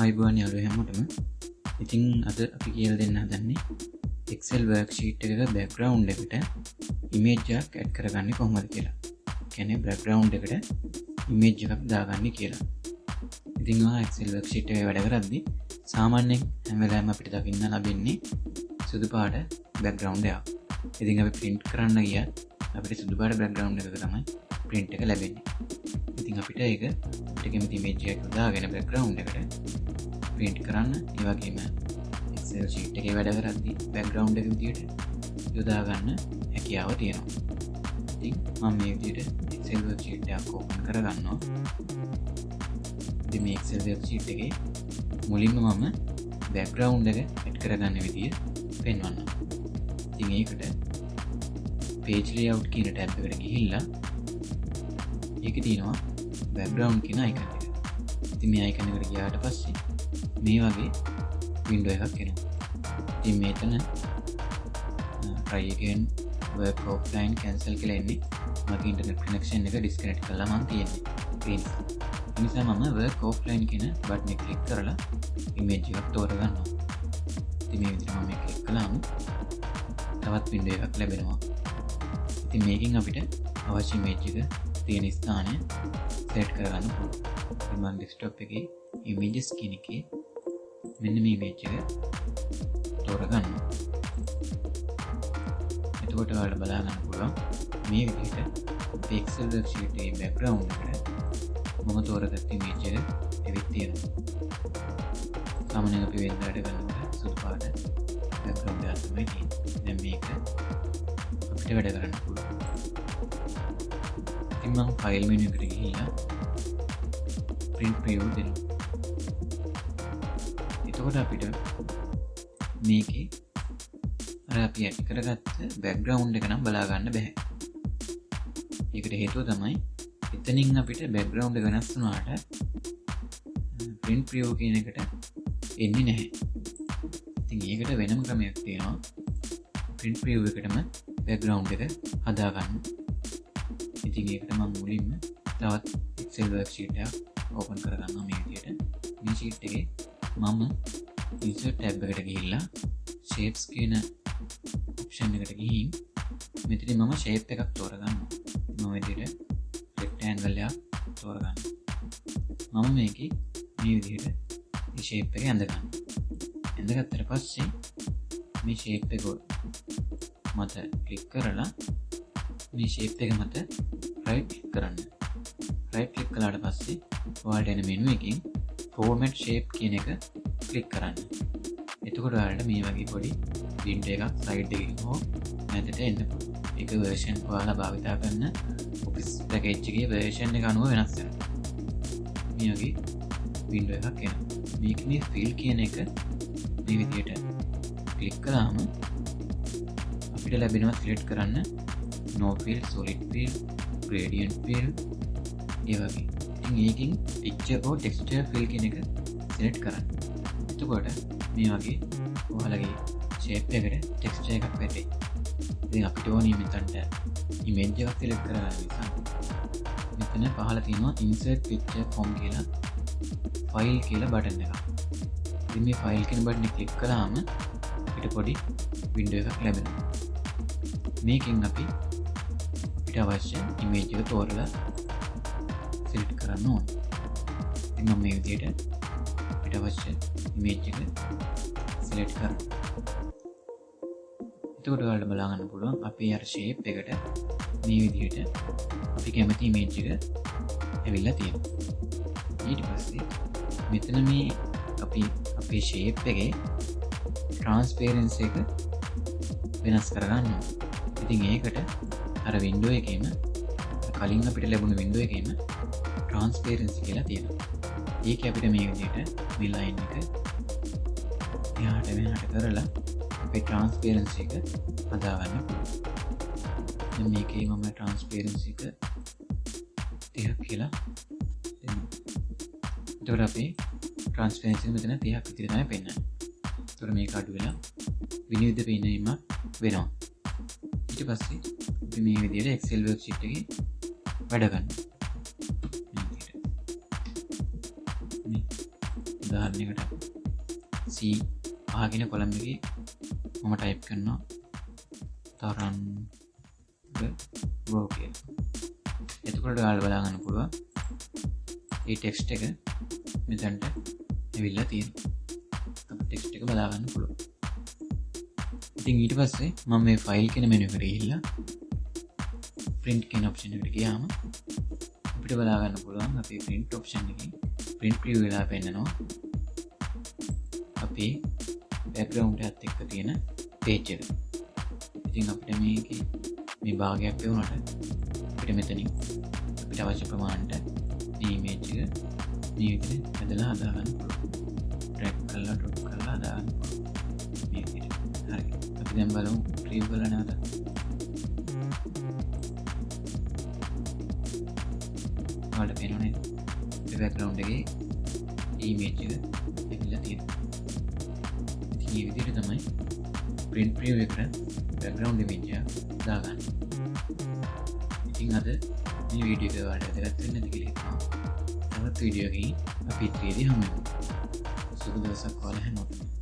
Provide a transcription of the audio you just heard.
ආයුබෝවන් යාළුවෝ හැමෝටම. ඉතින් අද අපි කියලා දෙන්න හදන්නේ Excel worksheet එකක background එකට image එකක් add කරගන්නේ කොහොමද කියලා. කියන්නේ background එකට image එකක් දාගන්නේ කියලා. ඉතින් ඔයා Excel worksheet එකේ වැඩ කරද්දී සාමාන්‍යයෙන් හැම වෙලාවෙම අපිට දකින්න ලැබෙන්නේ සුදු පාට background එකක්. ඉතින් අපි print කරන්න ගියත් අපිට සුදු පාට background එකක තමයි print එක ලැබෙන්නේ. ඉතින් අපිට ඒක කැමති image එකක් දාගෙන background එකට print කරන්න, ඒ වගේම Excel sheet එකේ වැඩ කරද්දී background එක විදියට යොදා ගන්න හැකියාව තියෙනවා. ඉතින් මම මේ විදියට Excel worksheet එකක් open කරගන්නවා. ඉතින් මේ Excel worksheet එකේ මුලින්ම මම background එක add කරගන්න විදිය පෙන්වන්නම්. ඉතින් ඒකට page layout කියන tab එකට ගිහිල්ලා ඒකේ තියෙනවා background කියන icon එක. ඉතින් මේ icon එකට ගියාට පස්සේ මේ වගේ window එකක් එනවා. ඉතින් මෙතන try again work offline cancel කියලා එන්නේ. මගේ internet connection එක disconnect කරලා මම තියෙන්නේ. ඒ නිසා මම work offline කියන button එක click කරලා image එකක් තෝරගන්නවා. ඉතින් මේ විදිහට මම මේක click කළාම තවත් window එකක් ලැබෙනවා. ඉතින් මේකෙන් අපිට අවශ්‍ය image එක තියෙන ස්ථානය select කරගන්න පුළුවන්. ඉතින් මම desktop එකේ images කියන එකේ මෙන්න මේ image එක තෝරගන්නවා. එතකොට ඔයාලට බලා ගන්න පුළුවන් මේ විදිහට Excel worksheet එකේ background එකට මම තෝරගත්ත image එක එවිත් තියෙනවා. සාමාන්‍යයෙන් අපි වෙන වැඩ කරනකොට සුදු පාට background එකක් තමයි තියෙන්නේ. දැන් මේක අපිට වැඩ කරන්න පුළුවන්. ඉතින් මම file menu එකට ගිහිල්ලා print preview දෙනවා. එතකොට අපිට මේකේ අර අපි ඇඩ් කරගත්ත background එක නම් බලා ගන්න බෑ. ඒකට හේතුව තමයි එතනින් අපිට background එක වෙනස් වුණාට print preview කියන එකට එන්නේ නැහැ. ඉතින් ඒකට වෙනම ක්‍රමයක් තියෙනවා. print preview එකටම background එක හදා ගන්න. ඉතින් ඒකට මම මුලින්ම තවත් Excel worksheet එකක් open කරගන්නවා මේ විදියට. මේ sheet එකේ මම insert tab එකට ගිහිල්ලා shapes කියන option එකට ගිහින් මෙතන මම shape එකක් තෝරගන්නවා. මම විදියට rectangle එකක් තෝරගන්නවා. මම මේකේ මේ විදියට මේ shape එක ඇඳගන්නවා. ඇඳගත්තට පස්සේ මේ shape එක මත click කරලා මේ shape එක මත right click කරන්න. right click කළාට පස්සේ ඔයාලට එන menu එකකින් format shape කියන එක click කරන්න. එතකොට ඔයාලට මේ වගේ පොඩි window එකක් side එකකින් හෝ මැදට එන්න පුළුවන්. ඒක version ඔයාලා භාවිතා කරන office package එකේ version එක අනුව වෙනස් වෙනවා. මේ වගේ window එකක් එනවා. මේක මේ fill කියන එක මේ විදියට click කළාම අපිට ලැබෙනවා select කරන්න no fill, solid fill, gradient fill ඒ වගේ. ඉතින් ඒකෙන් picture or texture fill කියන එක select කරන්න. එතකොට මේ වගේ ඔයාලගේ shape එකට texture එකක් වැටේ. ඉතින් අපිට ඕනේ මෙතනට image එකක් select කරගන්න නිසා මෙතන පහළ තියෙනවා insert picture form කියලා file කියලා button එකක්. ඉතින් මේ file කියන button එක click කළාම අපිට පොඩි window එකක් ලැබෙනවා. මේකෙන් අපිට අවශ්‍ය image එක තෝරලා select කරන්න ඕනේ. ඉතින් මම මේ විදිහට අපිට අවශ්‍ය image එක select කරනවා. එතකොට ඔයාලට බලා ගන්න පුළුවන් අපේ අර shape එකට මේ විදිහට අපි කැමති image එක ඇවිල්ලා තියෙනවා. ඊට පස්සේ මෙතන මේ අපි අපේ shape එකේ transparency එක වෙනස් කරගන්නවා. ඉතින් ඒකට අර window එකේම කලින් අපිට ලැබුණ window එකේම transparency කියලා තියෙනවා. ඒක අපිට මේ විදිහට මේ line එක එහාට මෙහාට කරලා අපේ transparency එක හදාගන්න පුළුවන්. දැන් මේකේ මම transparency එක 30ක් කියලා දෙනවා. එතකොට අපේ transparency එක මෙතන 30ක් විතර තමයි පෙන්නන්නේ. එතකොට මේක අඩු වෙලා විනිවිද පෙන්නීමක් වෙනවා. ඊට පස්සේ අපි මේ විදිහට Excel worksheet එකේ වැඩ ගන්නවා. උදාහරණයකට C ආගෙන කොලම් එකේ මම ටයිප් කරනවා තරංග රෝ කියලා. එතකොට ඔයාලා බලා ගන්න පුළුවන් මේ ටෙක්ස්ට් එක මෙතනට ඇවිල්ලා තියෙනවා. අපිට ටෙක්ස්ට් එක බලා ගන්න පුළුවන්. ඉතින් ඊට පස්සේ මම මේ ෆයිල් කියන මෙනු එකට ගිහිල්ලා print කියන ඔප්ෂන් එකට ගියාම අපිට බලා ගන්න පුළුවන් අපේ print ඔප්ෂන් එකේ print preview වෙලා පෙන්නනවා අපේ background එකත් එක්ක තියෙන page එක. ඉතින් අපිට මේකේ මේ භාගයක් වුණාට අපිට මෙතනින් අපිට අවශ්‍ය ප්‍රමාණයට මේ image එක මේ විදිහට හදලා හදා ගන්න පුළුවන්. drag කරලා drop කරලා හදා ගන්න පුළුවන්. මේ විදිහට. හරි. අපි දැන් බලමු preview කරලා නැවත. ඔයාලට පේනවනේ මේ background එකේ image එක ඇවිල්ලා තියෙනවා. ඉතින් මේ විදිහට තමයි print preview එකට background image එක දාගන්න. ඉතින් අද මේ වීඩියෝ එක ඔයාලට වැදගත් වෙන්නේ නැති කියලා හිතනවා. තවත් වීඩියෝ එකකින් අපි ඉතිරියදී හමු වෙමු. සුබ දවසක් ඔයාලා හැමෝටම.